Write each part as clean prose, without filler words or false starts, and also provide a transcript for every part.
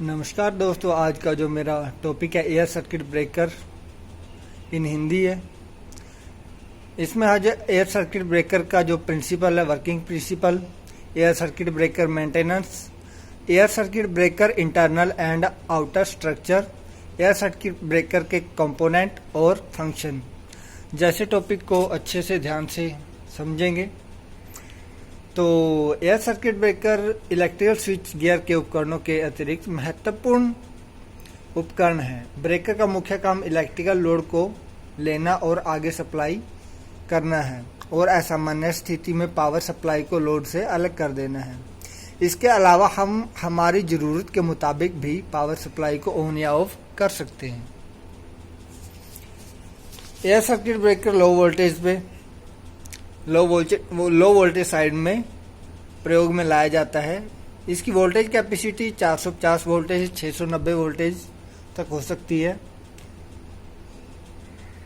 नमस्कार दोस्तों, आज का जो मेरा टॉपिक है एयर सर्किट ब्रेकर इन हिंदी है। इसमें आज एयर सर्किट ब्रेकर का जो प्रिंसिपल है, working principle, air circuit breaker maintenance, air circuit breaker internal and outer structure, air circuit breaker के कंपोनेंट और फंक्शन जैसे टॉपिक को अच्छे से ध्यान से समझेंगे। तो air circuit breaker electrical switch gear के उपकरणों के अतिरिक्त महत्वपूर्ण उपकरण है। ब्रेकर का मुख्य काम इलेक्ट्रिकल लोड को लेना और आगे सप्लाई करना है और असामान्य स्थिति में पावर सप्लाई को लोड से अलग कर देना है। इसके अलावा हम हमारी ज़रूरत के मुताबिक भी पावर सप्लाई को ऑन या ऑफ कर सकते हैं। Air circuit breaker low voltage side में प्रयोग में लाया जाता है। इसकी वोल्टेज कैपेसिटी 450 वोल्टेज 690 वोल्टेज तक हो सकती है।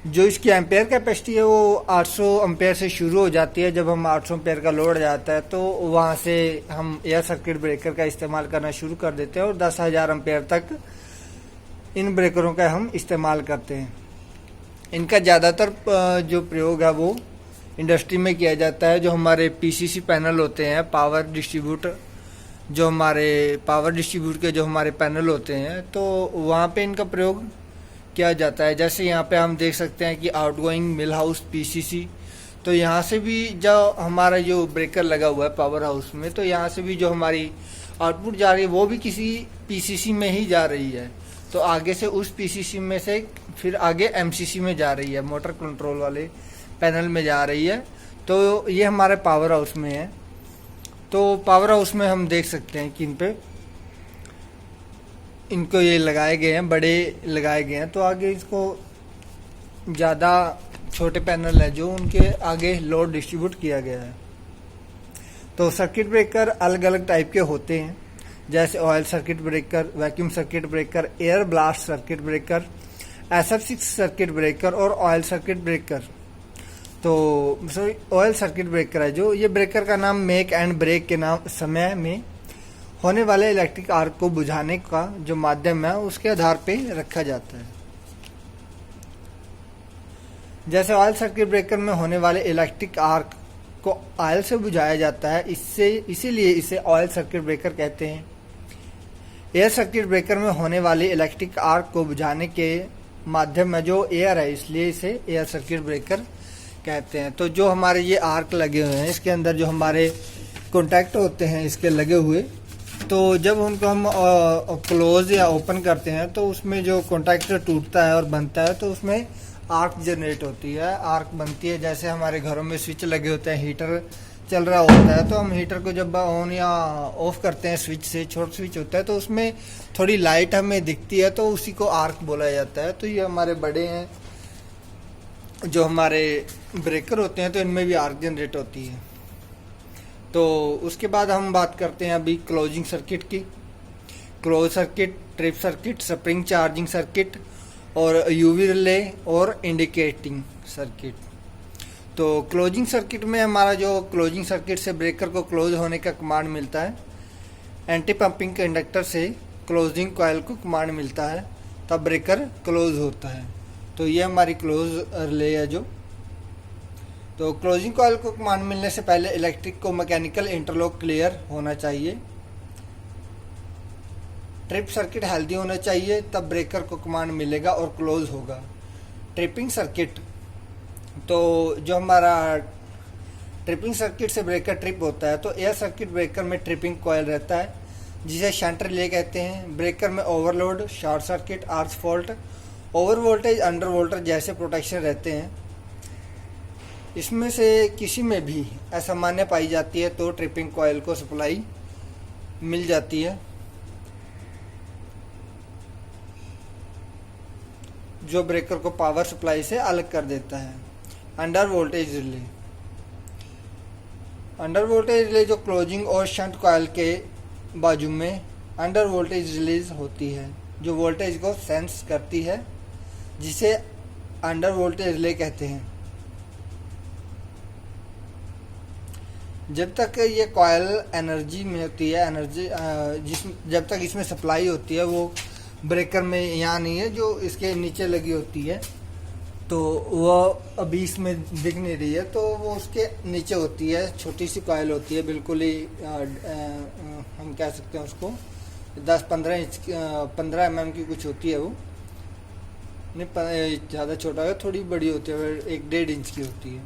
जो इसकी एम्पेयर कैपेसिटी है वो 800 एम्पेयर से शुरू हो जाती है। जब हम 800 एम्पेयर का लोड जाता है तो वहाँ से हम एयर सर्किट ब्रेकर का इस्तेमाल करना शुरू कर देते हैं और 10,000 एम्पेयर तक इन ब्रेकरों का हम इस्तेमाल करते हैं। इनका ज़्यादातर जो प्रयोग है वो इंडस्ट्री में किया जाता है। जो हमारे पीसीसी पैनल होते हैं, पावर डिस्ट्रीब्यूट के जो हमारे पैनल होते हैं, तो वहाँ पे इनका प्रयोग किया जाता है। जैसे यहाँ पे हम देख सकते हैं कि आउटगोइंग मिल हाउस पीसीसी, तो यहाँ से भी जो हमारा जो ब्रेकर लगा हुआ है पावर हाउस में, तो यहाँ से भी जो हमारी आउटपुट जा रही है वो भी किसी पीसीसी में ही जा रही है। तो आगे से उस पीसीसी में से फिर आगे एमसीसी में जा रही है, मोटर कंट्रोल वाले पैनल में जा रही है। तो ये हमारे पावर हाउस में है। तो पावर हाउस में हम देख सकते हैं कि इनको ये लगाए गए हैं, बड़े लगाए गए हैं। तो आगे इसको ज़्यादा छोटे पैनल है जो उनके आगे लोड डिस्ट्रीब्यूट किया गया है। तो सर्किट ब्रेकर अलग अलग टाइप के होते हैं, जैसे oil circuit breaker, vacuum circuit breaker, air blast circuit breaker, SF6 circuit breaker और ऑयल सर्किट ब्रेकर। तो ऑयल सर्किट ब्रेकर है जो ये ब्रेकर का नाम मेक एंड ब्रेक के नाम समय में होने वाले इलेक्ट्रिक आर्क को बुझाने का जो माध्यम है उसके आधार पे रखा जाता है। जैसे ऑयल सर्किट ब्रेकर में होने वाले इलेक्ट्रिक आर्क को ऑयल से बुझाया जाता है, इसीलिए इसे ऑयल सर्किट ब्रेकर कहते हैं। एयर सर्किट ब्रेकर में होने वाले इलेक्ट्रिक आर्क को बुझाने के माध्यम में जो एयर है, इसलिए इसे एयर सर्किट ब्रेकर कहते हैं। तो जो हमारे ये आर्क लगे हुए हैं, इसके अंदर जो हमारे कॉन्टैक्ट होते हैं इसके लगे हुए, तो जब उनको हम क्लोज या ओपन करते हैं तो उसमें जो कॉन्टैक्ट टूटता है और बनता है तो उसमें आर्क जनरेट होती है, आर्क बनती है। जैसे हमारे घरों में स्विच लगे होते हैं, हीटर चल रहा होता है, तो हम हीटर को जब ऑन या ऑफ करते हैं स्विच से, छोटा स्विच होता है, तो उसमें थोड़ी लाइट हमें दिखती है, तो उसी को आर्क बोला जाता है। तो ये हमारे बड़े हैं जो हमारे ब्रेकर होते हैं, तो इनमें भी आर्क जनरेट होती है। तो उसके बाद हम बात करते हैं अभी क्लोजिंग सर्किट की। Close circuit, trip circuit, spring charging circuit और यूवी रिले और इंडिकेटिंग सर्किट। तो क्लोजिंग सर्किट में हमारा जो क्लोजिंग सर्किट से ब्रेकर को क्लोज होने का कमांड मिलता है, एंटी पंपिंग कंडक्टर से क्लोजिंग कॉइल को कमांड मिलता है, तब ब्रेकर क्लोज होता है। तो ये हमारी क्लोज रिले है जो। तो क्लोजिंग कॉइल को कमांड मिलने से पहले इलेक्ट्रिक को मैकेनिकल इंटरलॉक क्लियर होना चाहिए, ट्रिप सर्किट हेल्दी होना चाहिए, तब ब्रेकर को कमांड मिलेगा और क्लोज होगा। ट्रिपिंग सर्किट, तो जो हमारा ट्रिपिंग सर्किट से ब्रेकर ट्रिप होता है, तो एयर सर्किट ब्रेकर में ट्रिपिंग कॉइल रहता है जिसे शंट रिले कहते हैं। ब्रेकर में overload, short circuit, arc fault, over voltage, under voltage जैसे प्रोटेक्शन रहते हैं। इसमें से किसी में भी असामान्य पाई जाती है तो ट्रिपिंग कॉइल को सप्लाई मिल जाती है, जो ब्रेकर को पावर सप्लाई से अलग कर देता है। Under voltage relay, under voltage relay जो क्लोजिंग और शंट कॉइल के बाजू में अंडर वोल्टेज रिलीज होती है, जो वोल्टेज को सेंस करती है, जिसे अंडर वोल्टेज रिले कहते हैं। जब तक ये कॉयल एनर्जी में होती है, एनर्जी जब तक इसमें सप्लाई होती है, वो ब्रेकर में यहाँ नहीं है, जो इसके नीचे लगी होती है, तो वो अभी इसमें दिख नहीं रही है, तो वो उसके नीचे होती है, छोटी सी कॉयल होती है, बिल्कुल ही हम कह सकते हैं उसको 10-15 इंच 15 mm की कुछ होती है, वो नहीं ज़्यादा छोटा है, थोड़ी बड़ी होती है, 1-1.5 इंच की होती है,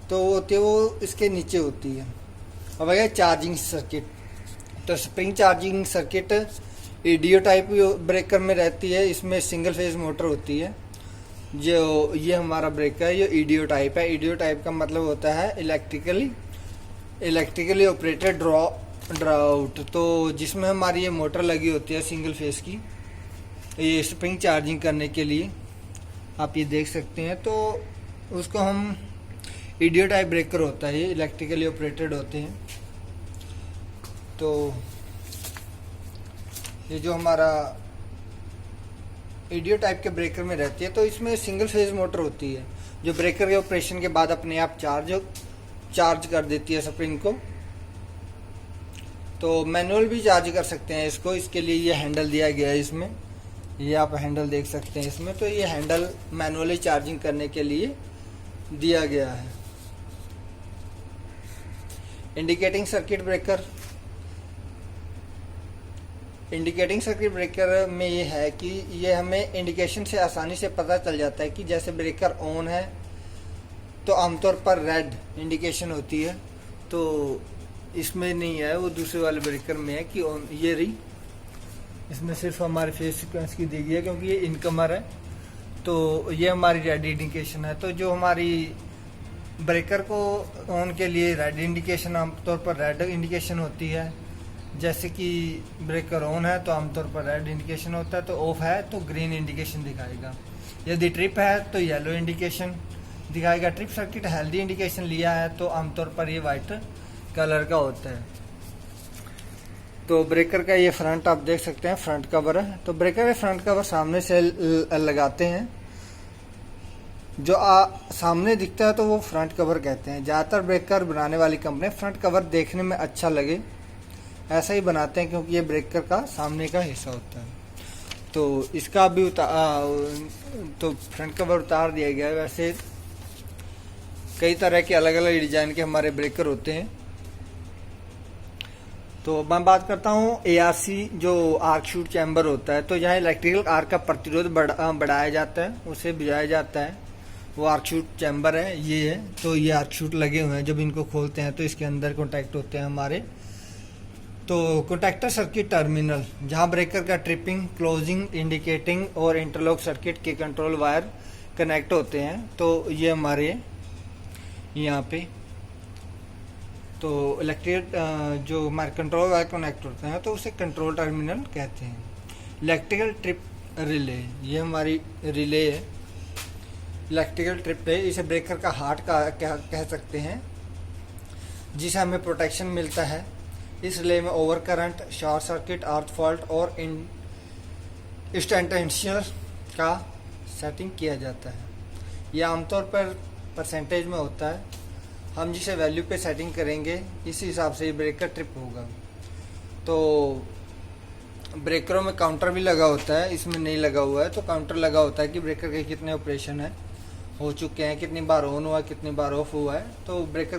तो वो होती है, वो इसके नीचे होती है। अब है चार्जिंग सर्किट, तो spring charging circuit EDO type breaker में रहती है। इसमें सिंगल फेज मोटर होती है। जो ये हमारा ब्रेकर है, ये ईडीओ टाइप है। ईडीओ टाइप का मतलब होता है इलेक्ट्रिकली ऑपरेटेड ड्राउट, तो जिसमें हमारी ये मोटर लगी होती है सिंगल फेज की, ये स्प्रिंग चार्जिंग करने के लिए आप ये देख सकते हैं। तो उसको हम ईडीओ टाइप ब्रेकर होता है, ये इलेक्ट्रिकली ऑपरेटेड होते हैं। तो ये जो हमारा ईडीओ टाइप के ब्रेकर में रहती है, तो इसमें सिंगल फेज मोटर होती है जो ब्रेकर के ऑपरेशन के बाद अपने आप चार्ज कर देती है स्प्रिंग को। तो मैनुअल भी चार्ज कर सकते हैं इसको, इसके लिए ये हैंडल दिया गया है इसमें, ये आप हैंडल देख सकते हैं इसमें। तो ये हैंडल मैनुअली चार्जिंग करने के लिए दिया गया है। Indicating circuit breaker, indicating circuit breaker में ये है कि ये हमें इंडिकेशन से आसानी से पता चल जाता है कि जैसे ब्रेकर ऑन है तो आमतौर पर रेड इंडिकेशन होती है, तो इसमें नहीं है, वो दूसरे वाले ब्रेकर में है कि ऑन। ये रही, इसमें सिर्फ हमारे फेज सीक्वेंस की दी गई है क्योंकि ये इनकमर है, तो ये हमारी रेड इंडिकेशन है। तो जो हमारी ब्रेकर को ऑन के लिए रेड इंडिकेशन, आमतौर पर रेड इंडिकेशन होती है। जैसे कि ब्रेकर ऑन है तो आमतौर पर रेड इंडिकेशन होता है, तो ऑफ है तो ग्रीन इंडिकेशन दिखाएगा। यदि ट्रिप है तो येलो इंडिकेशन दिखाएगा। ट्रिप सर्किट हेल्दी इंडिकेशन लिया है तो आमतौर पर ये वाइट कलर का होता है। तो ब्रेकर का ये फ्रंट आप देख सकते हैं, फ्रंट कवर है। तो ब्रेकर के फ्रंट कवर सामने से लगाते हैं, जो सामने दिखता है तो वो फ्रंट कवर कहते हैं। ज़्यादातर ब्रेकर बनाने वाली कंपनी फ्रंट कवर देखने में अच्छा लगे ऐसा ही बनाते हैं, क्योंकि ये ब्रेकर का सामने का हिस्सा होता है। तो इसका भी तो फ्रंट कवर उतार दिया गया है। वैसे कई तरह के अलग अलग डिजाइन के हमारे ब्रेकर होते हैं। तो मैं बात करता हूँ ARC, जो आर्क शूट चैम्बर होता है। तो यहाँ इलेक्ट्रिकल आर्क का प्रतिरोध बढ़ाया जाता है, उसे बुझाया जाता है, वो आर्क शूट चैम्बर है, ये है। तो ये आर्क शूट लगे हुए हैं, जब इनको खोलते हैं तो इसके अंदर कॉन्टैक्ट होते हैं हमारे। तो कॉन्टैक्टर सर्किट टर्मिनल, जहाँ ब्रेकर का ट्रिपिंग, क्लोजिंग, इंडिकेटिंग और इंटरलॉक सर्किट के कंट्रोल वायर कनेक्ट होते हैं। तो ये हमारे यहाँ पे तो इलेक्ट्रिक जो हमारे कंट्रोल वायर कनेक्ट होते हैं तो उसे कंट्रोल टर्मिनल कहते हैं। इलेक्ट्रिकल ट्रिप रिले, ये हमारी रिले है, इलेक्ट्रिकल ट्रिप है, इसे ब्रेकर का हार्ट का कह सकते हैं, जिसे हमें प्रोटेक्शन मिलता है। इस रिले में ओवर करंट, शॉर्ट सर्किट, अर्थ फॉल्ट और इंस्टेंटेनियस का सेटिंग किया जाता है। यह आमतौर पर परसेंटेज में होता है, हम जिसे वैल्यू पे सेटिंग करेंगे इस हिसाब से ये ब्रेकर ट्रिप होगा। तो ब्रेकरों में काउंटर भी लगा होता है, इसमें नहीं लगा हुआ है। तो काउंटर लगा होता है कि ब्रेकर के कितने ऑपरेशन है हो चुके हैं, कितनी बार ऑन हुआ, कितनी बार ऑफ हुआ है। तो ब्रेकर